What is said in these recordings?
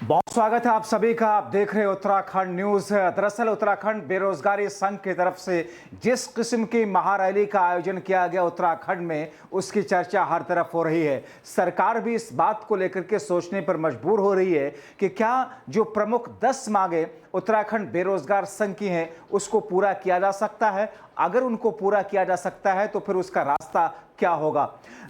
बहुत स्वागत है आप सभी का। आप देख रहे हैं उत्तराखंड न्यूज। दरअसल उत्तराखंड बेरोजगारी संघ की तरफ से जिस किस्म की महारैली का आयोजन किया गया उत्तराखंड में, उसकी चर्चा हर तरफ हो रही है। सरकार भी इस बात को लेकर के सोचने पर मजबूर हो रही है कि क्या जो प्रमुख 10 मांगे उत्तराखंड बेरोजगार संघ की हैं उसको पूरा किया जा सकता है। अगर उनको पूरा किया जा सकता है तो फिर उसका रास्ता क्या होगा।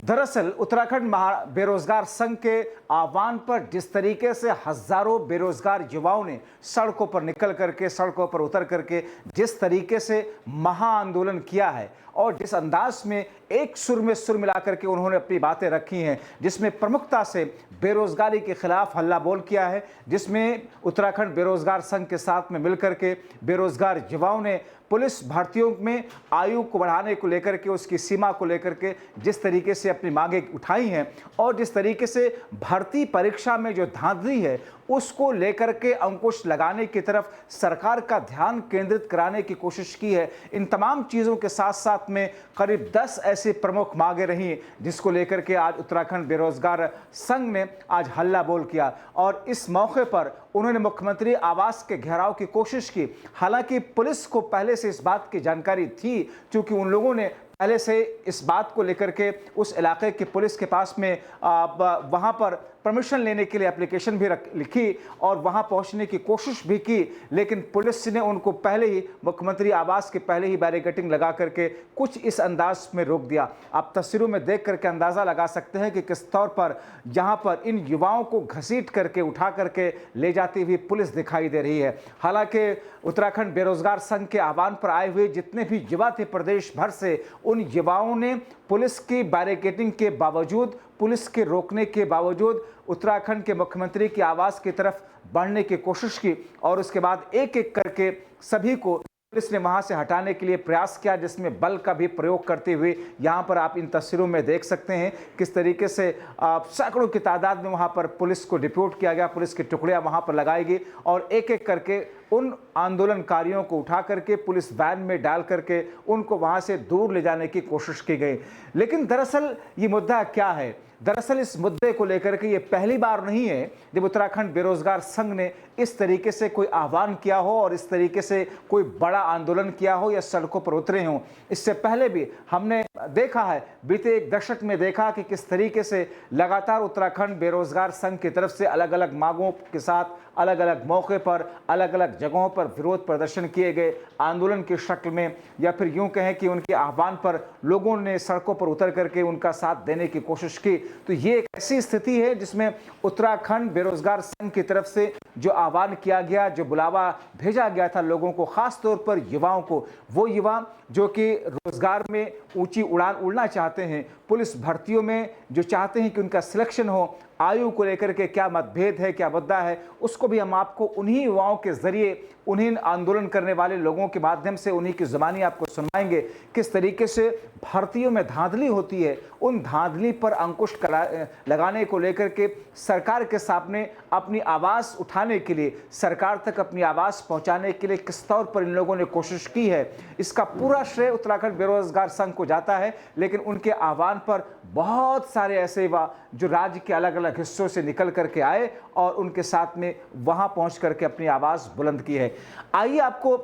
दरअसल उत्तराखंड बेरोजगार संघ के आह्वान पर जिस तरीके से हजारों बेरोजगार युवाओं ने सड़कों पर निकल करके, सड़कों पर उतर करके जिस तरीके से महा आंदोलन किया है और जिस अंदाज में एक सुर में सुर मिला करके उन्होंने अपनी बातें रखी हैं, जिसमें प्रमुखता से बेरोजगारी के खिलाफ हल्ला बोल किया है, जिसमें उत्तराखंड बेरोजगार संघ के साथ में मिलकर के बेरोजगार युवाओं ने पुलिस भर्तियों में आयु को बढ़ाने को लेकर के, उसकी सीमा को लेकर के जिस तरीके से अपनी मांगे उठाई हैं और जिस तरीके से भर्ती परीक्षा में जो धांधली है उसको लेकर के अंकुश लगाने की तरफ सरकार का ध्यान केंद्रित कराने की कोशिश की है। इन तमाम चीज़ों के साथ साथ में करीब 10 ऐसी प्रमुख मांगे रही जिसको लेकर के आज उत्तराखंड बेरोजगार संघ ने आज हल्ला बोल किया और इस मौके पर उन्होंने मुख्यमंत्री आवास के घेराव की कोशिश की। हालांकि पुलिस को पहले से इस बात की जानकारी थी, क्योंकि उन लोगों ने पहले से इस बात को लेकर के उस इलाके की पुलिस के पास में वहां पर परमिशन लेने के लिए एप्लीकेशन भी लिखी और वहां पहुंचने की कोशिश भी की, लेकिन पुलिस ने उनको पहले ही मुख्यमंत्री आवास के पहले ही बैरिकेडिंग लगा करके कुछ इस अंदाज में रोक दिया। आप तस्वीरों में देख करके अंदाजा लगा सकते हैं कि किस तौर पर यहां पर इन युवाओं को घसीट करके उठा करके ले जाती हुई पुलिस दिखाई दे रही है। हालांकि उत्तराखंड बेरोजगार संघ के आह्वान पर आए हुए जितने भी युवा थे प्रदेश भर से, उन युवाओं ने पुलिस की बैरिकेडिंग के बावजूद, पुलिस के रोकने के बावजूद उत्तराखंड के मुख्यमंत्री की आवास की तरफ बढ़ने की कोशिश की और उसके बाद एक एक करके सभी को पुलिस ने वहां से हटाने के लिए प्रयास किया, जिसमें बल का भी प्रयोग करते हुए यहां पर आप इन तस्वीरों में देख सकते हैं किस तरीके से सैकड़ों की तादाद में वहां पर पुलिस को डिप्यूट किया गया, पुलिस की टुकड़ियां वहां पर लगाई गई और एक एक करके उन आंदोलनकारियों को उठा करके पुलिस वैन में डाल करके उनको वहां से दूर ले जाने की कोशिश की गई। लेकिन दरअसल ये मुद्दा क्या है? दरअसल इस मुद्दे को लेकर के ये पहली बार नहीं है जब उत्तराखंड बेरोजगार संघ ने इस तरीके से कोई आह्वान किया हो और इस तरीके से कोई बड़ा आंदोलन किया हो या सड़कों पर उतरे हों। इससे पहले भी हमने देखा है, बीते एक दशक में देखा कि किस तरीके से लगातार उत्तराखंड बेरोजगार संघ की तरफ से अलग अलग मांगों के साथ अलग अलग मौके पर अलग अलग जगहों पर विरोध प्रदर्शन किए गए आंदोलन की शक्ल में, या फिर यूं कहें कि उनके आह्वान पर लोगों ने सड़कों पर उतर करके उनका साथ देने की कोशिश की। तो ये एक ऐसी स्थिति है जिसमें उत्तराखंड बेरोजगार संघ की तरफ से जो आह्वान किया गया, जो बुलावा भेजा गया था लोगों को, खास तौर पर युवाओं को, वो युवा जो कि रोजगार में ऊंची उड़ान उड़ना चाहते हैं, पुलिस भर्तियों में जो चाहते हैं कि उनका सिलेक्शन हो, आयु को लेकर के क्या मतभेद है, क्या मुद्दा है, उसको भी हम आपको उन्हीं युवाओं के जरिए, उन्हीं आंदोलन करने वाले लोगों के माध्यम से, उन्हीं की जुबानी आपको सुनाएंगे किस तरीके से भर्तियों में धांधली होती है। उन धांधली पर अंकुश लगाने को लेकर के सरकार के सामने अपनी आवाज़ उठाने के लिए, सरकार तक अपनी आवाज़ पहुंचाने के लिए किस तौर पर इन लोगों ने कोशिश की है, इसका पूरा श्रेय उत्तराखंड बेरोजगार संघ को जाता है। लेकिन उनके आह्वान पर बहुत सारे ऐसे युवा जो राज्य के अलग अलग हिस्सों से निकल करके आए और उनके साथ में वहां पहुंच करके अपनी आवाज़ बुलंद की है। आइए आपको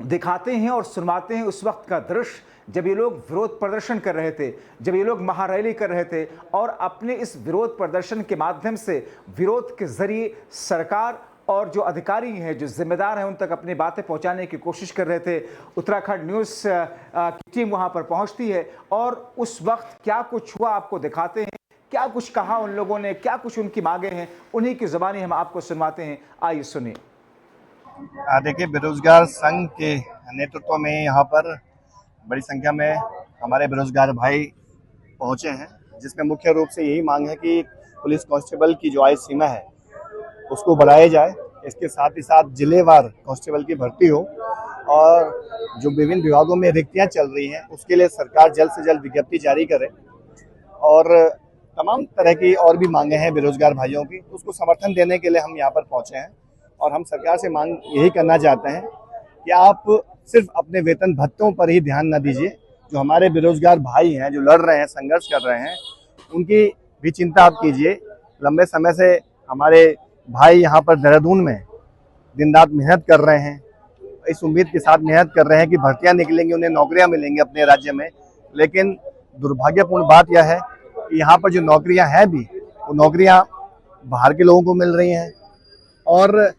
दिखाते हैं और सुनवाते हैं उस वक्त का दृश्य जब ये लोग विरोध प्रदर्शन कर रहे थे, जब ये लोग महारैली कर रहे थे और अपने इस विरोध प्रदर्शन के माध्यम से, विरोध के जरिए सरकार और जो अधिकारी हैं, जो जिम्मेदार हैं, उन तक अपनी बातें पहुंचाने की कोशिश कर रहे थे। उत्तराखंड न्यूज़ की टीम वहां पर पहुंचती है और उस वक्त क्या कुछ हुआ आपको दिखाते हैं, क्या कुछ कहा उन लोगों ने, क्या कुछ उनकी मांगे हैं, उन्हीं की जुबानी हम आपको सुनवाते हैं। आइए सुनिए। देखिए, बेरोजगार संघ के नेतृत्व में यहाँ पर बड़ी संख्या में हमारे बेरोजगार भाई पहुँचे हैं, जिसमें मुख्य रूप से यही मांग है कि पुलिस कांस्टेबल की जो आयु सीमा है उसको बढ़ाया जाए। इसके साथ ही साथ जिलेवार कांस्टेबल की भर्ती हो और जो विभिन्न विभागों में रिक्तियाँ चल रही हैं उसके लिए सरकार जल्द से जल्द विज्ञप्ति जारी करे और तमाम तरह की और भी मांगे हैं बेरोजगार भाइयों की, उसको समर्थन देने के लिए हम यहाँ पर पहुँचे हैं। और हम सरकार से मांग यही करना चाहते हैं कि आप सिर्फ अपने वेतन भत्तों पर ही ध्यान न दीजिए, जो हमारे बेरोजगार भाई हैं, जो लड़ रहे हैं, संघर्ष कर रहे हैं, उनकी भी चिंता आप कीजिए। लंबे समय से हमारे भाई यहाँ पर देहरादून में दिन रात मेहनत कर रहे हैं, इस उम्मीद के साथ मेहनत कर रहे हैं कि भर्तियां निकलेंगी, उन्हें नौकरियां मिलेंगी अपने राज्य में। लेकिन दुर्भाग्यपूर्ण बात यह है कि यहाँ पर जो नौकरियां हैं भी, वो नौकरियां बाहर के लोगों को मिल रही हैं और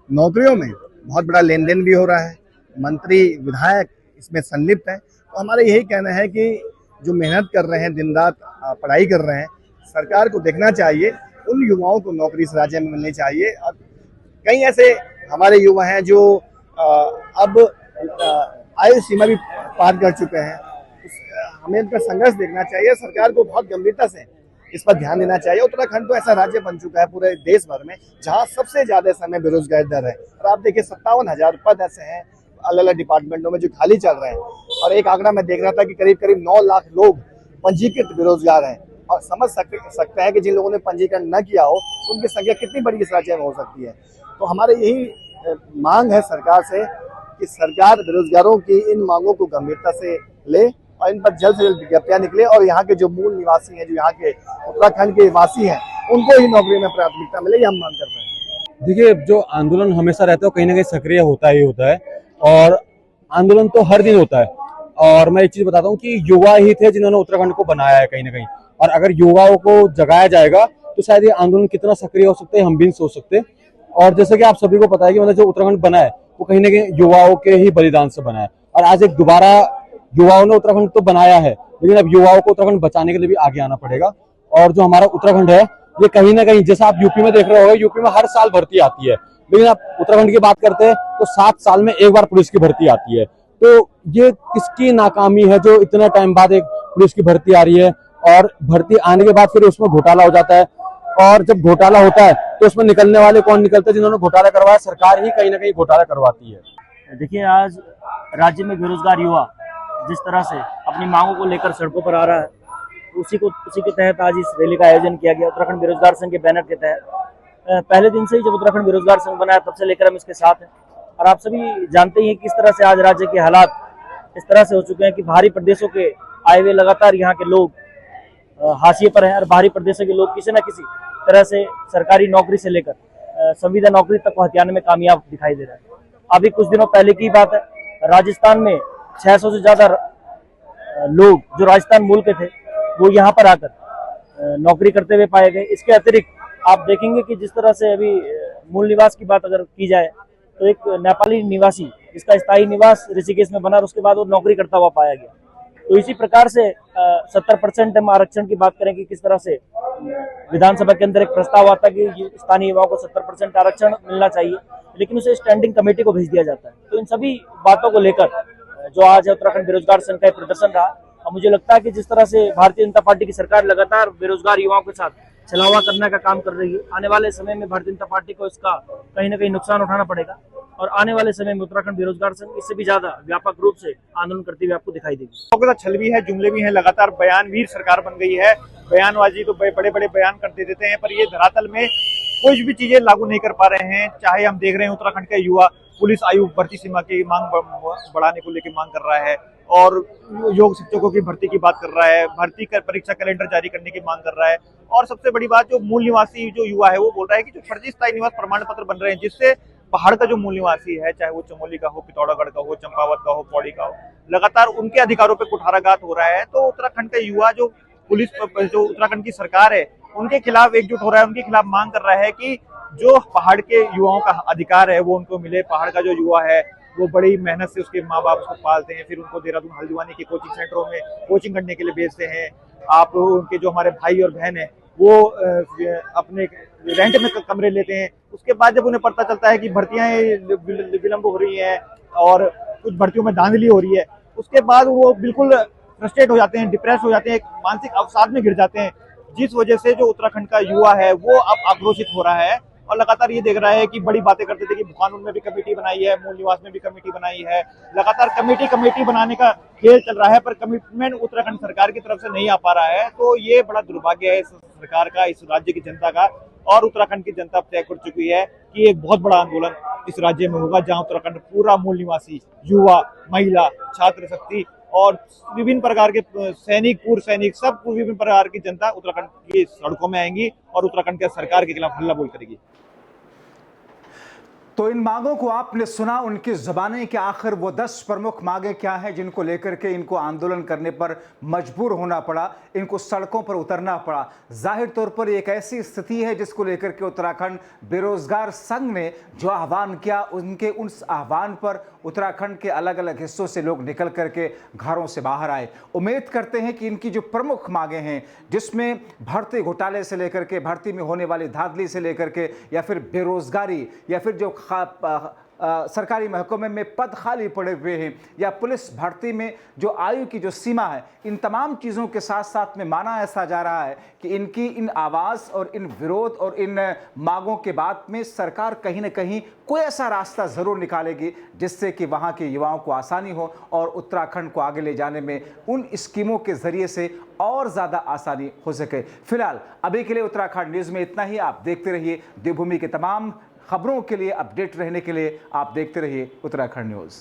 नौकरियों में बहुत बड़ा लेन देन भी हो रहा है। मंत्री विधायक इसमें संलिप्त हैं। तो हमारा यही कहना है कि जो मेहनत कर रहे हैं, दिन रात पढ़ाई कर रहे हैं, सरकार को देखना चाहिए, उन युवाओं को नौकरी इस राज्य में मिलनी चाहिए। और कई ऐसे हमारे युवा हैं जो अब आयु सीमा भी पार कर चुके हैं। हमें इनका संघर्ष देखना चाहिए, सरकार को बहुत गंभीरता से इस पर ध्यान देना चाहिए। उत्तराखंड तो ऐसा राज्य बन चुका है पूरे देश भर में जहां सबसे ज्यादा इस समय बेरोजगारी दर है। और आप देखिए 57,000 पद ऐसे हैं अलग अलग डिपार्टमेंटों में जो खाली चल रहे हैं। और एक आंकड़ा मैं देख रहा था कि करीब करीब 9 लाख लोग पंजीकृत बेरोजगार हैं। और समझ सकते हैं कि जिन लोगों ने पंजीकरण न किया हो उनकी संख्या कितनी बड़ी इस राज्य में हो सकती है। तो हमारे यही मांग है सरकार से कि सरकार बेरोजगारों की इन मांगों को गंभीरता से ले और इन पर जल्द से जल्द विज्ञप्तियां निकले और यहाँ के जो मूल निवासी हैं, जो यहाँ के उत्तराखंड के वासी हैं, उनको ही नौकरी में प्राथमिकता मिले, ये हम मांग कर रहे हैं। देखिए, जो आंदोलन हमेशा रहता है वो कहीं ना कहीं सक्रिय होता ही होता है और आंदोलन तो हर दिन होता है। और मैं एक चीज बताता हूँ कि युवा ही थे जिन्होंने उत्तराखंड को बनाया है कहीं ना कहीं। और अगर युवाओं को जगाया जाएगा तो शायद ये आंदोलन कितना सक्रिय हो सकते हैं हम भी नहीं सोच सकते। और जैसे कि आप सभी को पता है कि मतलब जो उत्तराखंड बना है वो कहीं ना कहीं युवाओं के ही बलिदान से बना है। और आज एक दोबारा युवाओं ने उत्तराखंड तो बनाया है, लेकिन अब युवाओं को उत्तराखंड बचाने के लिए भी आगे आना पड़ेगा। और जो हमारा उत्तराखंड है ये कहीं ना कहीं, जैसे आप यूपी में देख रहे होंगे, यूपी में हर साल भर्ती आती है, लेकिन आप उत्तराखंड की बात करते हैं तो 7 साल में एक बार पुलिस की भर्ती आती है। तो ये किसकी नाकामी है जो इतना टाइम बाद एक पुलिस की भर्ती आ रही है और भर्ती आने के बाद फिर उसमें घोटाला हो जाता है। और जब घोटाला होता है तो उसमें निकलने वाले कौन निकलते हैं? जिन्होंने घोटाला करवाया, सरकार ही कहीं ना कहीं घोटाला करवाती है। देखिए, आज राज्य में बेरोजगार युवा जिस तरह से अपनी मांगों को लेकर सड़कों पर आ रहा है, उसी के तहत आज इस रैली का आयोजन किया गया उत्तराखंड बेरोजगार संघ के बैनर के तहत। पहले दिन से ही जब उत्तराखंड बेरोजगार संघ बनाया तब से लेकर हम इसके साथ हैं। और आप सभी जानते ही हैं किस तरह से आज राज्य के हालात इस तरह से हो चुके हैं कि बाहरी प्रदेशों के आए हुए लगातार यहाँ के लोग हाशिए पर हैं और बाहरी प्रदेशों के लोग किसी न किसी तरह से सरकारी नौकरी से लेकर संविदा नौकरी तक को हथियाने में कामयाब दिखाई दे रहा है। अभी कुछ दिनों पहले की बात है, राजस्थान में 600 से ज्यादा लोग जो राजस्थान मूल के थे वो यहाँ पर आकर नौकरी करते हुए पाए गए। इसके अतिरिक्त आप देखेंगे कि जिस तरह से अभी मूल निवास की बात अगर की जाए तो एक नेपाली निवासी जिसका स्थायी निवास ऋषिकेश में बना और उसके बाद वो नौकरी करता हुआ पाया गया। तो इसी प्रकार से 70% हम आरक्षण की बात करें कि किस तरह से विधानसभा के अंदर एक प्रस्ताव आता है कि स्थानीय युवाओं को 70% आरक्षण मिलना चाहिए, लेकिन उसे स्टैंडिंग कमेटी को भेज दिया जाता है। तो इन सभी बातों को लेकर जो आज उत्तराखंड बेरोजगार संघ का प्रदर्शन रहा, और मुझे लगता है कि जिस तरह से भारतीय जनता पार्टी की सरकार लगातार बेरोजगार युवाओं के साथ छलावा करने का काम कर रही है, आने वाले समय में भारतीय जनता पार्टी को इसका कहीं ना कहीं नुकसान उठाना पड़ेगा और आने वाले समय में उत्तराखंड बेरोजगार संघ इससे भी ज्यादा व्यापक रूप से आंदोलन करते हुए आपको दिखाई देगी। छल भी है, जुमले भी हैं, लगातार बयानवीर सरकार बन गई है। बयानबाजी तो बड़े बड़े बयान करते देते हैं, पर ये धरातल में कुछ भी चीजें लागू नहीं कर पा रहे हैं। चाहे हम देख रहे हैं उत्तराखंड के युवा पुलिस आयु भर्ती सीमा की मांग बढ़ाने को लेकर मांग कर रहा है और योग शिक्षकों की भर्ती की बात कर रहा है, भर्ती कर परीक्षा कैलेंडर जारी करने की मांग कर रहा है। और सबसे बड़ी बात, जो मूल निवासी जो युवा है वो बोल रहा है कि जो फर्जी स्थायी निवास प्रमाण पत्र बन रहे हैं, जिससे पहाड़ का जो मूल निवासी है, चाहे वो चमोली का हो, पिथौरागढ़ का हो, चंपावत का हो, पौड़ी का हो, लगातार उनके अधिकारों पे कुठाराघात हो रहा है। तो उत्तराखंड का युवा जो पुलिस जो उत्तराखंड की सरकार है उनके खिलाफ एकजुट हो रहा है, उनके खिलाफ मांग कर रहा है कि जो पहाड़ के युवाओं का अधिकार है वो उनको मिले। पहाड़ का जो युवा है वो बड़ी मेहनत से उसके माँ बाप उसको पालते हैं, फिर उनको देहरादून हल्द्वानी के कोचिंग सेंटरों में कोचिंग करने के लिए भेजते हैं। आप उनके जो हमारे भाई और बहन है वो अपने रेंट में कमरे लेते हैं। उसके बाद जब उन्हें पता चलता है कि भर्तियां विलंब हो रही हैं और कुछ भर्तियों में धांधली हो रही है, उसके बाद वो बिल्कुल फ्रस्ट्रेट हो जाते हैं, डिप्रेस हो जाते हैं, एक मानसिक अवसाद में गिर जाते हैं, जिस वजह से जो उत्तराखंड का युवा है वो अब आक्रोशित हो रहा है और लगातार ये देख रहा है कि बड़ी बातें करते थे कि कानून में भी कमेटी बनाई है, मूल निवास में भी कमेटी बनाई है, लगातार कमेटी बनाने का खेल चल रहा है, पर कमिटमेंट उत्तराखंड सरकार की तरफ से नहीं आ पा रहा है। तो ये बड़ा दुर्भाग्य है इस सरकार का, इस राज्य की जनता का। और उत्तराखंड की जनता तय कर चुकी है कि एक बहुत बड़ा आंदोलन इस राज्य में होगा, जहाँ उत्तराखंड पूरा मूल निवासी युवा, महिला, छात्र शक्ति और विभिन्न प्रकार के सैनिक, पूर्व सैनिक, सब विभिन्न प्रकार की जनता उत्तराखंड की सड़कों में आएंगी और उत्तराखंड के सरकार के खिलाफ हल्ला बोल करेगी। तो इन मांगों को आपने सुना, उनकी ज़बानें कि आखिर वो 10 प्रमुख मांगें क्या हैं जिनको लेकर के इनको आंदोलन करने पर मजबूर होना पड़ा, इनको सड़कों पर उतरना पड़ा। जाहिर तौर पर एक ऐसी स्थिति है जिसको लेकर के उत्तराखंड बेरोजगार संघ ने जो आह्वान किया, उनके उस आह्वान पर उत्तराखंड के अलग अलग हिस्सों से लोग निकल करके घरों से बाहर आए। उम्मीद करते हैं कि इनकी जो प्रमुख मांगें हैं, जिसमें भर्ती घोटाले से लेकर के भर्ती में होने वाली धांधली से लेकर के या फिर बेरोजगारी या फिर जो सरकारी महकमे में पद खाली पड़े हुए हैं या पुलिस भर्ती में जो आयु की जो सीमा है, इन तमाम चीज़ों के साथ साथ में माना ऐसा जा रहा है कि इनकी इन आवाज़ और इन विरोध और इन मांगों के बाद में सरकार कहीं ना कहीं कोई ऐसा रास्ता ज़रूर निकालेगी जिससे कि वहाँ के युवाओं को आसानी हो और उत्तराखंड को आगे ले जाने में उन स्कीमों के ज़रिए से और ज़्यादा आसानी हो सके। फिलहाल अभी के लिए उत्तराखंड न्यूज़ में इतना ही। आप देखते रहिए देवभूमि के तमाम खबरों के लिए, अपडेट रहने के लिए आप देखते रहिए उत्तराखंड न्यूज़।